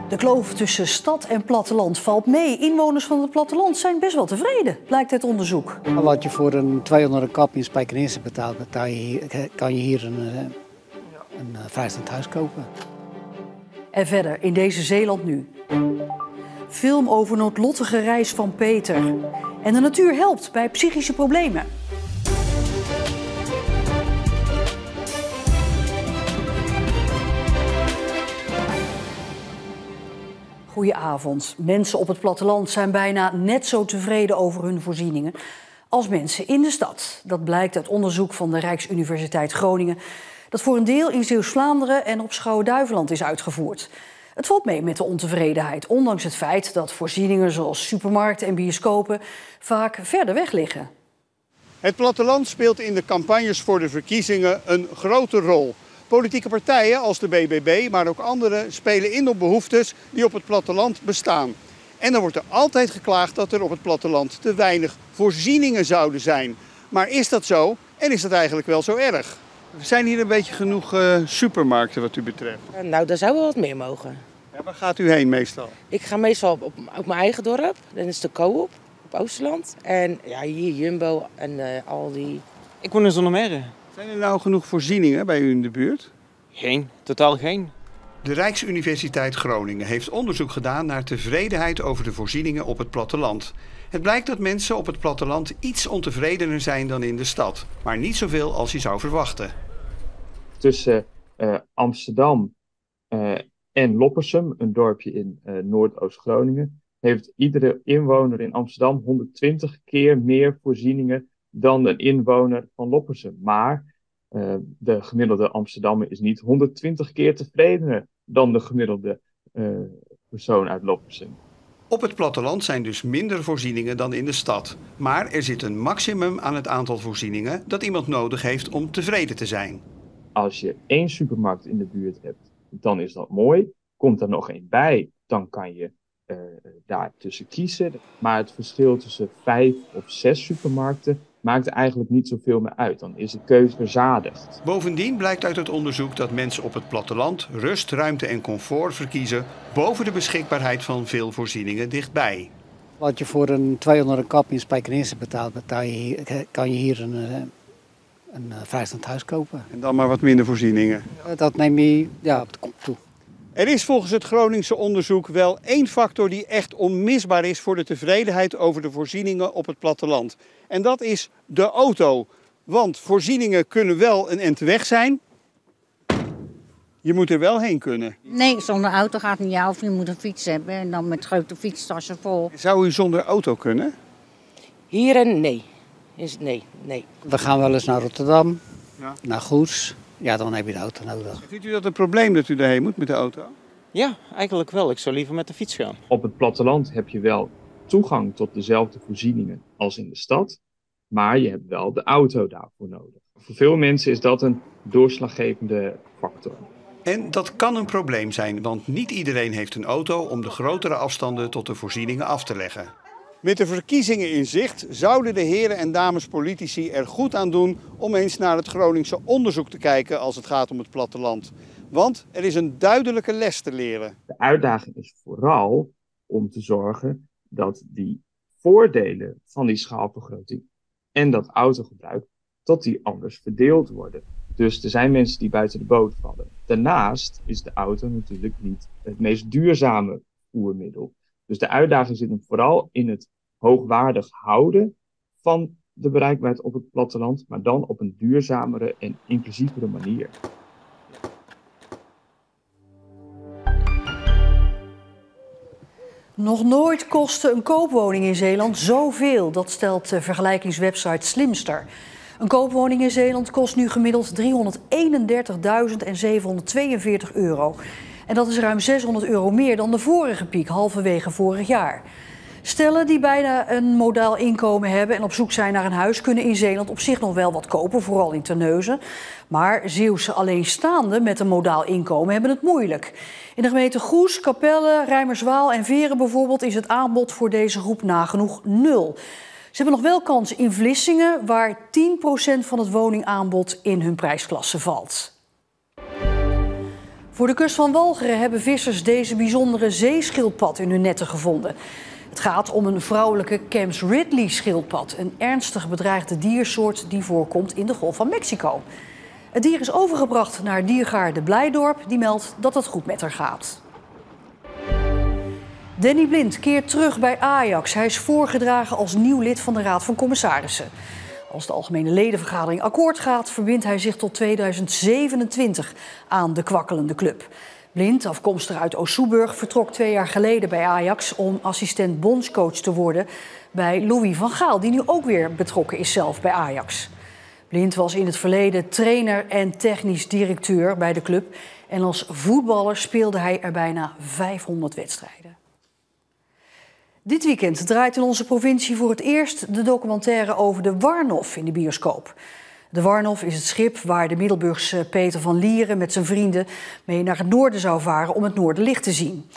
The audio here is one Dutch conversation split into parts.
De kloof tussen stad en platteland valt mee. Inwoners van het platteland zijn best wel tevreden, blijkt uit onderzoek. Wat je voor een 200 kap in Spijkenisse betaalt, kan je hier een vrijstaand huis kopen. En verder in deze Zeeland nu. Film over noodlottige reis van Peter. En de natuur helpt bij psychische problemen. Goedenavond. Mensen op het platteland zijn bijna net zo tevreden over hun voorzieningen als mensen in de stad. Dat blijkt uit onderzoek van de Rijksuniversiteit Groningen, dat voor een deel in Zeeuws-Vlaanderen en op Schouwen-Duiveland is uitgevoerd. Het valt mee met de ontevredenheid, ondanks het feit dat voorzieningen zoals supermarkten en bioscopen vaak verder weg liggen. Het platteland speelt in de campagnes voor de verkiezingen een grote rol. Politieke partijen als de BBB, maar ook anderen, spelen in op behoeftes die op het platteland bestaan. En dan wordt er altijd geklaagd dat er op het platteland te weinig voorzieningen zouden zijn. Maar is dat zo en is dat eigenlijk wel zo erg? Zijn hier een beetje genoeg supermarkten wat u betreft? Nou, daar zou wel wat meer mogen. Ja, waar gaat u heen meestal? Ik ga meestal op mijn eigen dorp. Dan is de Coop op Oosterland. En ja, hier Jumbo en Aldi. Ik woon in Zonnemerre. Zijn er nou genoeg voorzieningen bij u in de buurt? Geen, totaal geen. De Rijksuniversiteit Groningen heeft onderzoek gedaan naar tevredenheid over de voorzieningen op het platteland. Het blijkt dat mensen op het platteland iets ontevredener zijn dan in de stad, maar niet zoveel als je zou verwachten. Tussen Amsterdam en Loppersum, een dorpje in Noordoost-Groningen, heeft iedere inwoner in Amsterdam 120 keer meer voorzieningen dan een inwoner van Loppersum. Maar de gemiddelde Amsterdammer is niet 120 keer tevredener dan de gemiddelde persoon uit Loppersum. Op het platteland zijn dus minder voorzieningen dan in de stad. Maar er zit een maximum aan het aantal voorzieningen dat iemand nodig heeft om tevreden te zijn. Als je 1 supermarkt in de buurt hebt, dan is dat mooi. Komt er nog één bij, dan kan je daar tussen kiezen. Maar het verschil tussen 5 of 6 supermarkten maakt eigenlijk niet zoveel meer uit. Dan is de keuze verzadigd. Bovendien blijkt uit het onderzoek dat mensen op het platteland rust, ruimte en comfort verkiezen boven de beschikbaarheid van veel voorzieningen dichtbij. Wat je voor een 200 kap in Spijkenisse betaalt, kan je hier een vrijstaand huis kopen. En dan maar wat minder voorzieningen. Dat neem je op de kop toe. Er is volgens het Groningse onderzoek wel één factor die echt onmisbaar is voor de tevredenheid over de voorzieningen op het platteland. En dat is de auto. Want voorzieningen kunnen wel een end weg zijn. Je moet er wel heen kunnen. Nee, zonder auto gaat niet. Ja, of je moet een fiets hebben en dan met grote fietstassen vol. Zou u zonder auto kunnen? Hier en nee. Nee. We gaan wel eens naar Rotterdam, naar Goes. Ja, dan heb je de auto nodig. Vindt u dat een probleem dat u daarheen moet met de auto? Ja, eigenlijk wel. Ik zou liever met de fiets gaan. Op het platteland heb je wel toegang tot dezelfde voorzieningen als in de stad. Maar je hebt wel de auto daarvoor nodig. Voor veel mensen is dat een doorslaggevende factor. En dat kan een probleem zijn, want niet iedereen heeft een auto om de grotere afstanden tot de voorzieningen af te leggen. Met de verkiezingen in zicht zouden de heren en dames politici er goed aan doen om eens naar het Groningse onderzoek te kijken als het gaat om het platteland. Want er is een duidelijke les te leren. De uitdaging is vooral om te zorgen dat die voordelen van die schaalvergroting en dat autogebruik, dat die anders verdeeld worden. Dus er zijn mensen die buiten de boot vallen. Daarnaast is de auto natuurlijk niet het meest duurzame voermiddel. Dus de uitdaging zit hem vooral in het hoogwaardig houden van de bereikbaarheid op het platteland, maar dan op een duurzamere en inclusievere manier. Nog nooit kostte een koopwoning in Zeeland zoveel. Dat stelt de vergelijkingswebsite Slimster. Een koopwoning in Zeeland kost nu gemiddeld €331.742. En dat is ruim €600 meer dan de vorige piek, halverwege vorig jaar. Stellen die bijna een modaal inkomen hebben en op zoek zijn naar een huis, kunnen in Zeeland op zich nog wel wat kopen, vooral in Terneuzen. Maar Zeeuwse alleenstaanden met een modaal inkomen hebben het moeilijk. In de gemeente Goes, Capelle, Rijmerswaal en Veren bijvoorbeeld is het aanbod voor deze groep nagenoeg 0. Ze hebben nog wel kans in Vlissingen, waar 10% van het woningaanbod in hun prijsklasse valt. Voor de kust van Walcheren hebben vissers deze bijzondere zeeschildpad in hun netten gevonden. Het gaat om een vrouwelijke Camps Ridley-schildpad, een ernstig bedreigde diersoort die voorkomt in de Golf van Mexico. Het dier is overgebracht naar diergaarde Blijdorp, die meldt dat het goed met haar gaat. Danny Blind keert terug bij Ajax. Hij is voorgedragen als nieuw lid van de Raad van Commissarissen. Als de algemene ledenvergadering akkoord gaat, verbindt hij zich tot 2027 aan de kwakkelende club. Blind, afkomstig uit Oost-Soeburg, vertrok 2 jaar geleden bij Ajax om assistent bondscoach te worden bij Louis van Gaal, die nu ook weer betrokken is zelf bij Ajax. Blind was in het verleden trainer en technisch directeur bij de club en als voetballer speelde hij er bijna 500 wedstrijden. Dit weekend draait in onze provincie voor het eerst de documentaire over de Warnof in de bioscoop. De Warnof is het schip waar de Middelburgse Peter van Lieren met zijn vrienden mee naar het noorden zou varen om het Noorderlicht te zien.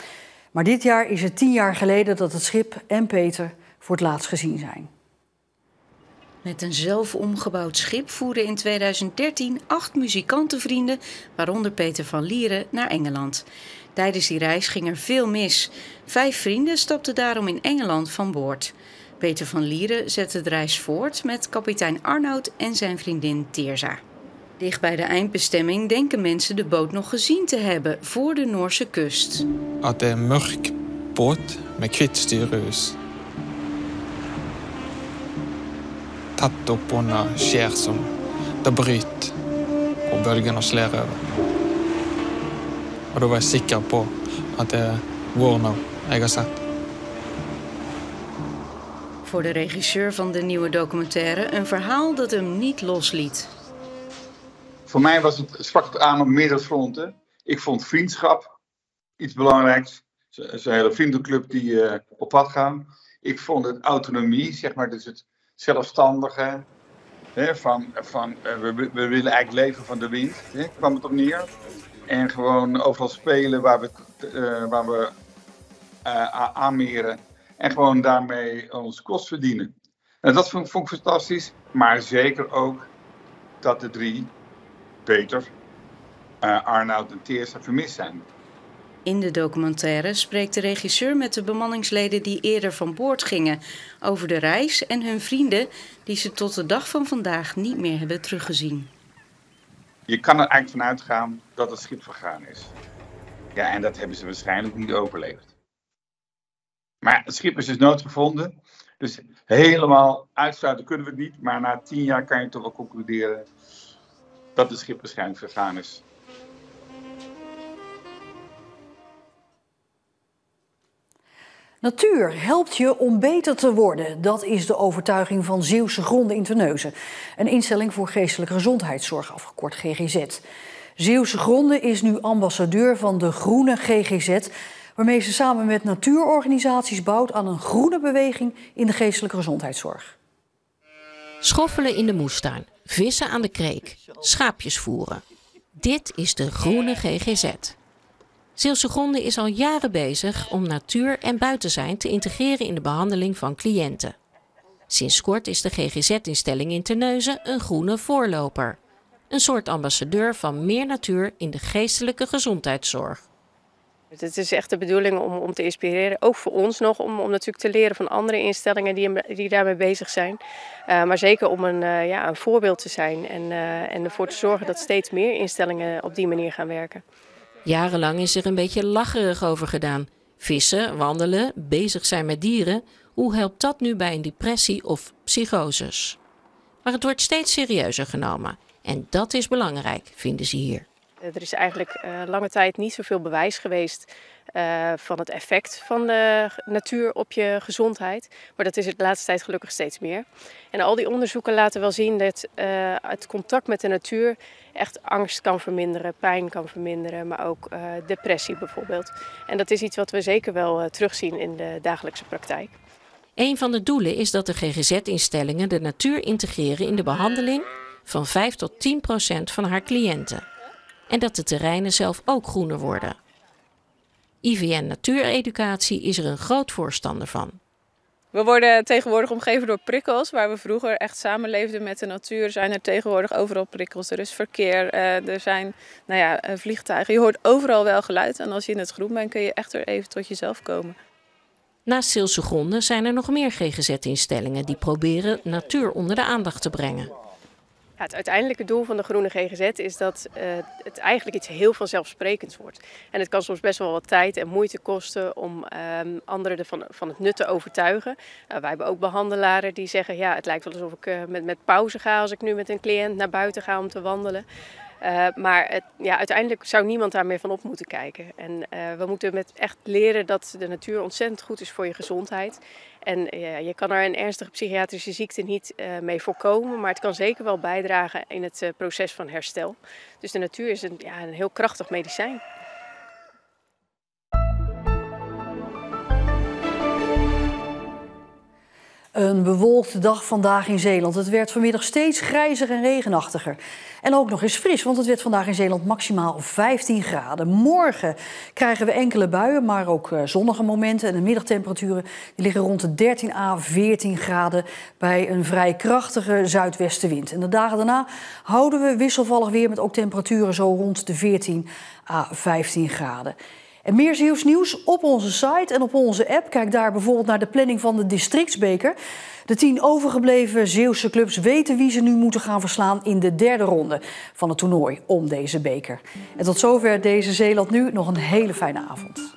Maar dit jaar is het 10 jaar geleden dat het schip en Peter voor het laatst gezien zijn. Met een zelf omgebouwd schip voeren in 2013 8 muzikantenvrienden, waaronder Peter van Lieren, naar Engeland. Tijdens die reis ging er veel mis. 5 vrienden stapten daarom in Engeland van boord. Peter van Lieren zette de reis voort met kapitein Arnoud en zijn vriendin Teersa. Dicht bij de eindbestemming denken mensen de boot nog gezien te hebben voor de Noorse kust. At det er en mørk båt med hvitt styrehus. Tatt opp under skjær som det bryter og bølgene slår over. Og da var jeg sikker på at det er Warnow jeg har sett. Voor de regisseur van de nieuwe documentaire een verhaal dat hem niet losliet. Voor mij sprak het aan op meerdere fronten. Ik vond vriendschap iets belangrijks. Het is een hele vriendenclub die op pad gaan. Ik vond het autonomie, zeg maar, dus het zelfstandige. We willen eigenlijk leven van de wind, kwam het op neer. En gewoon overal spelen waar we aanmeren. En gewoon daarmee onze kost verdienen. En dat vond ik fantastisch. Maar zeker ook dat de 3, Peter, Arnoud en Teersa, vermist zijn. In de documentaire spreekt de regisseur met de bemanningsleden die eerder van boord gingen over de reis en hun vrienden die ze tot de dag van vandaag niet meer hebben teruggezien. Je kan er eigenlijk van uitgaan dat het schip vergaan is. Ja, en dat hebben ze waarschijnlijk niet overleefd. Maar het schip is dus nooit gevonden. Dus helemaal uitsluiten kunnen we het niet. Maar na 10 jaar kan je toch wel concluderen dat het schip waarschijnlijk vergaan is. Natuur helpt je om beter te worden. Dat is de overtuiging van Zeeuwse Gronden in Terneuzen. Een instelling voor geestelijke gezondheidszorg, afgekort GGZ. Zeeuwse Gronden is nu ambassadeur van de Groene GGZ, waarmee ze samen met natuurorganisaties bouwt aan een groene beweging in de geestelijke gezondheidszorg. Schoffelen in de moestuin, vissen aan de kreek, schaapjes voeren. Dit is de Groene GGZ. Zeeuwse Gronden is al jaren bezig om natuur en buitenzijn te integreren in de behandeling van cliënten. Sinds kort is de GGZ-instelling in Terneuzen een groene voorloper. Een soort ambassadeur van meer natuur in de geestelijke gezondheidszorg. Het is echt de bedoeling om te inspireren, ook voor ons nog, om natuurlijk te leren van andere instellingen die daarmee bezig zijn. Maar zeker om een voorbeeld te zijn en ervoor te zorgen dat steeds meer instellingen op die manier gaan werken. Jarenlang is er een beetje lacherig over gedaan. Vissen, wandelen, bezig zijn met dieren. Hoe helpt dat nu bij een depressie of psychoses? Maar het wordt steeds serieuzer genomen. En dat is belangrijk, vinden ze hier. Er is eigenlijk lange tijd niet zoveel bewijs geweest van het effect van de natuur op je gezondheid. Maar dat is het de laatste tijd gelukkig steeds meer. En al die onderzoeken laten wel zien dat het contact met de natuur echt angst kan verminderen, pijn kan verminderen, maar ook depressie bijvoorbeeld. En dat is iets wat we zeker wel terugzien in de dagelijkse praktijk. Een van de doelen is dat de GGZ-instellingen de natuur integreren in de behandeling van 5 tot 10% van haar cliënten. En dat de terreinen zelf ook groener worden. IVN Natuureducatie is er een groot voorstander van. We worden tegenwoordig omgeven door prikkels. Waar we vroeger echt samenleefden met de natuur, zijn er tegenwoordig overal prikkels. Er is verkeer, er zijn vliegtuigen. Je hoort overal wel geluid. En als je in het groen bent, kun je echt weer even tot jezelf komen. Naast Zeeuwse zijn er nog meer GGZ-instellingen die proberen natuur onder de aandacht te brengen. Ja, het uiteindelijke doel van de Groene GGZ is dat het eigenlijk iets heel vanzelfsprekends wordt. En het kan soms best wel wat tijd en moeite kosten om anderen van het nut te overtuigen. Wij hebben ook behandelaren die zeggen, ja, het lijkt wel alsof ik met pauze ga als ik nu met een cliënt naar buiten ga om te wandelen. Maar uiteindelijk zou niemand daar meer van op moeten kijken. En we moeten echt leren dat de natuur ontzettend goed is voor je gezondheid. En je kan er een ernstige psychiatrische ziekte niet mee voorkomen, maar het kan zeker wel bijdragen in het proces van herstel. Dus de natuur is een heel krachtig medicijn. Een bewolkte dag vandaag in Zeeland. Het werd vanmiddag steeds grijzer en regenachtiger. En ook nog eens fris, want het werd vandaag in Zeeland maximaal 15 graden. Morgen krijgen we enkele buien, maar ook zonnige momenten. En de middagtemperaturen die liggen rond de 13 à 14 graden bij een vrij krachtige zuidwestenwind. En de dagen daarna houden we wisselvallig weer met ook temperaturen zo rond de 14 à 15 graden. En meer Zeeuws nieuws op onze site en op onze app. Kijk daar bijvoorbeeld naar de planning van de districtsbeker. De 10 overgebleven Zeeuwse clubs weten wie ze nu moeten gaan verslaan in de derde ronde van het toernooi om deze beker. En tot zover deze Zeeland Nu. Nog een hele fijne avond.